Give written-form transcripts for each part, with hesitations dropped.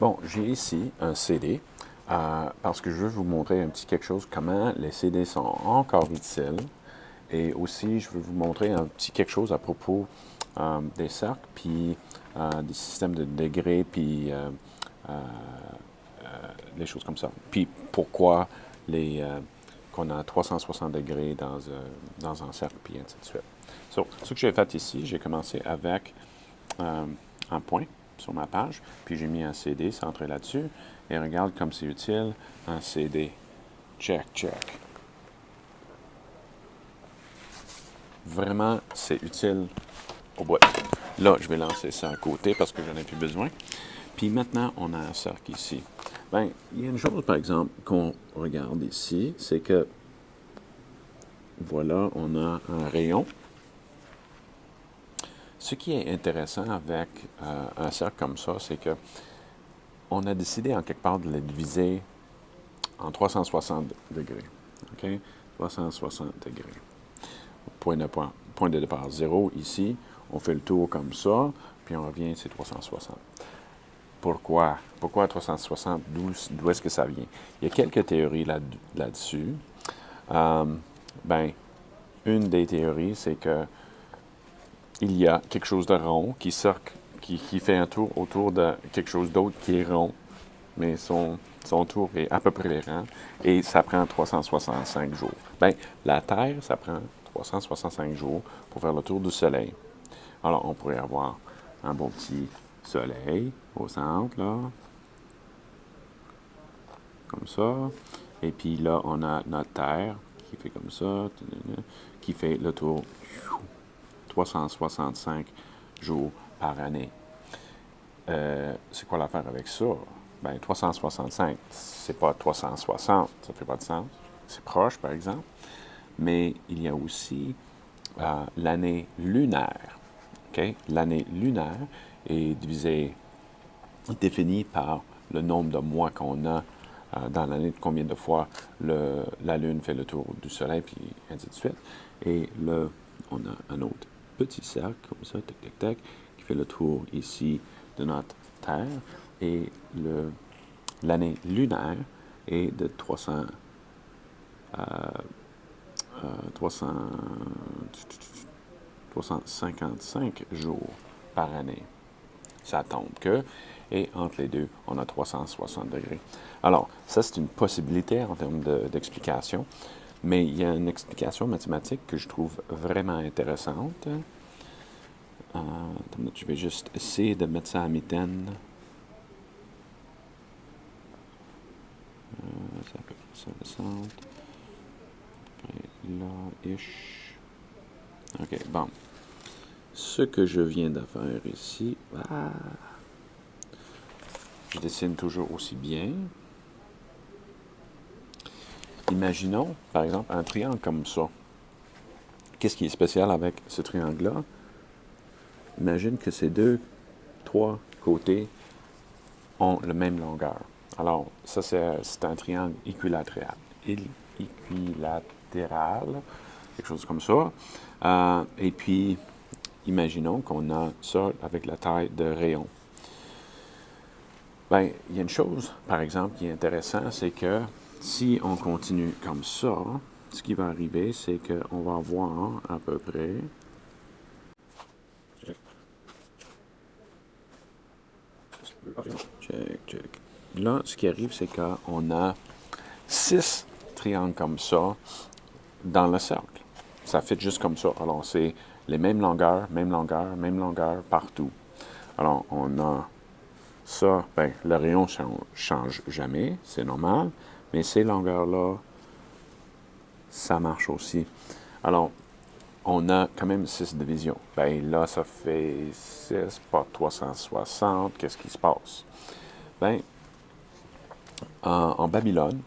Bon, j'ai ici un CD parce que je veux vous montrer un petit quelque chose, comment les CD sont encore utiles. Et aussi, je veux vous montrer un petit quelque chose à propos des cercles, puis des systèmes de degrés, puis les choses comme ça. Puis pourquoi qu'on a 360 degrés dans un cercle, puis ainsi de suite. So, ce que j'ai fait ici, j'ai commencé avec un point sur ma page, puis j'ai mis un CD centré là-dessus, et regarde comme c'est utile, un CD. Check, check. Vraiment, c'est utile au bout. Là, je vais lancer ça à côté parce que j'en ai plus besoin. Puis maintenant, on a un cercle ici. Bien, il y a une chose, par exemple, qu'on regarde ici, c'est que, voilà, on a un rayon. Ce qui est intéressant avec un cercle comme ça, c'est que on a décidé en quelque part de le diviser en 360 degrés. OK? 360 degrés. Point de départ 0 ici. On fait le tour comme ça, puis on revient, c'est 360. Pourquoi? Pourquoi 360? D'où est-ce que ça vient? Il y a quelques théories là-dessus. Ben, une des théories, c'est que il y a quelque chose de rond qui fait un tour autour de quelque chose d'autre qui est rond, mais son tour est à peu près rond, et ça prend 365 jours. Bien, la Terre, ça prend 365 jours pour faire le tour du Soleil. Alors, on pourrait avoir un beau petit Soleil au centre, là, comme ça. Et puis là, on a notre Terre qui fait comme ça, qui fait le tour 365 jours par année. C'est quoi l'affaire avec ça? Ben, 365, c'est pas 360, ça fait pas de sens. C'est proche, par exemple. Mais il y a aussi l'année lunaire. Okay? L'année lunaire est définie par le nombre de mois qu'on a dans l'année, combien de fois la Lune fait le tour du Soleil, puis ainsi de suite. Et là, on a un autre petit cercle, comme ça, tac, tac, tac, qui fait le tour ici de notre Terre. Et l'année lunaire est de 355 jours par année. Ça tombe que, et entre les deux, on a 360 degrés. Alors, ça, c'est une possibilité en termes d'explication, mais il y a une explication mathématique que je trouve vraiment intéressante. Je vais juste essayer de mettre ça à mitaine. C'est à peu près ça, le centre. Là-ish. OK, bon. Ce que je viens de faire ici, je dessine toujours aussi bien. Imaginons, par exemple, un triangle comme ça. Qu'est-ce qui est spécial avec ce triangle-là? Imagine que ces trois côtés ont la même longueur. Alors, ça, c'est un triangle équilatéral. Équilatéral, quelque chose comme ça. Et puis, imaginons qu'on a ça avec la taille de rayon. Bien, il y a une chose, par exemple, qui est intéressante, c'est que si on continue comme ça, ce qui va arriver, c'est qu'on va avoir à peu près... Check, check. Là, ce qui arrive, c'est qu'on a 6 triangles comme ça dans le cercle. Ça fait juste comme ça. Alors, c'est les mêmes longueurs, même longueur, même longueur partout. Alors, on a ça, ben, le rayon ne change jamais, c'est normal, mais ces longueurs-là, ça marche aussi. Alors, on a quand même 6 divisions. Ben là, ça fait 6 par 360. Qu'est-ce qui se passe? Ben, en Babylone,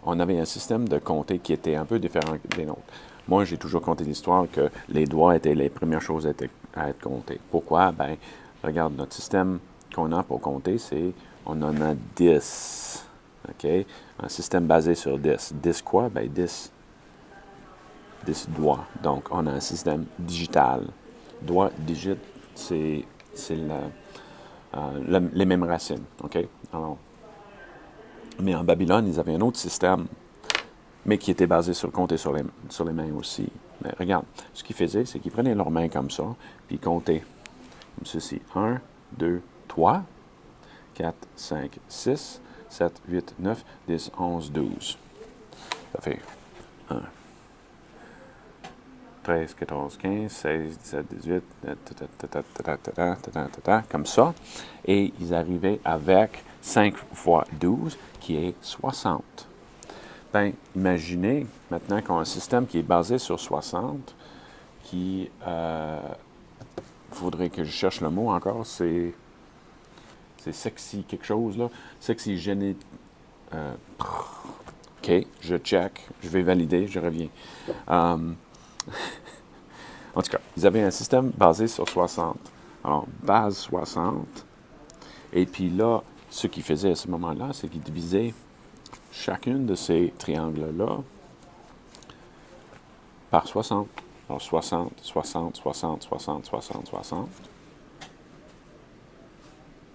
on avait un système de compter qui était un peu différent des nôtres. Moi, j'ai toujours compté l'histoire que les doigts étaient les premières choses à être comptées. Pourquoi? Ben, regarde, notre système qu'on a pour compter, on en a 10. OK? Un système basé sur 10. 10 quoi? Ben, 10 doigts. Donc, on a un système digital. Doigt, digit, c'est les mêmes racines. OK? Alors, mais en Babylone, ils avaient un autre système, mais qui était basé sur le compte et sur les mains aussi. Mais regarde, ce qu'ils faisaient, c'est qu'ils prenaient leurs mains comme ça, puis ils comptaient comme ceci. 1, 2, 3, 4, 5, 6, 7, 8, 9, 10, 11, 12. Ça fait 1, 13, 14, 15, 16, 17, 18, comme ça. Et ils arrivaient avec 5 fois 12, qui est 60. Ben, imaginez maintenant qu'on a un système qui est basé sur 60, qui, faudrait que je cherche le mot encore, c'est sexy quelque chose, là. Sexy génie. OK, je check, je vais valider, je reviens. En tout cas, ils avaient un système basé sur 60. Alors, base 60. Et puis là, ce qu'ils faisaient à ce moment-là, c'est qu'ils divisaient chacune de ces triangles-là par 60. Alors, 60, 60, 60, 60, 60, 60.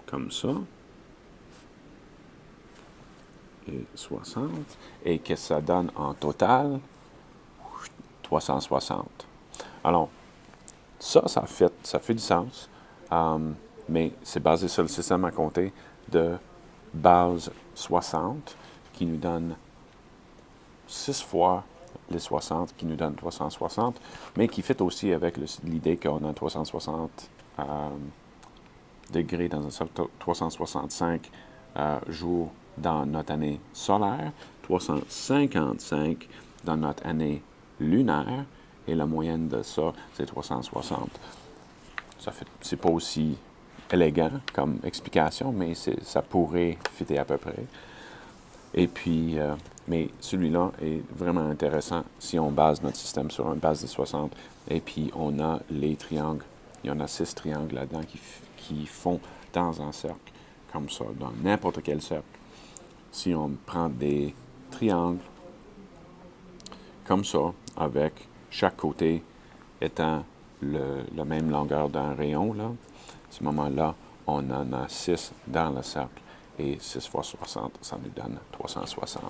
Comme ça. Et 60. Et qu'est-ce que ça donne en total? 360. Alors, ça fait du sens, mais c'est basé sur le système à compter de base 60, qui nous donne 6 fois les 60, qui nous donne 360, mais qui fait aussi avec l'idée qu'on a 360 degrés dans un cercle, 365 jours dans notre année solaire, 355 dans notre année lunaire, et la moyenne de ça, c'est 360. C'est pas aussi élégant comme explication, mais ça pourrait fitter à peu près. Et puis, mais celui-là est vraiment intéressant si on base notre système sur une base de 60. Et puis, on a les triangles. Il y en a 6 triangles là-dedans qui font dans un cercle, comme ça, dans n'importe quel cercle. Si on prend des triangles comme ça, avec chaque côté étant la même longueur d'un rayon, là, à ce moment-là, on en a 6 dans le cercle. Et 6 fois 60, ça nous donne 360.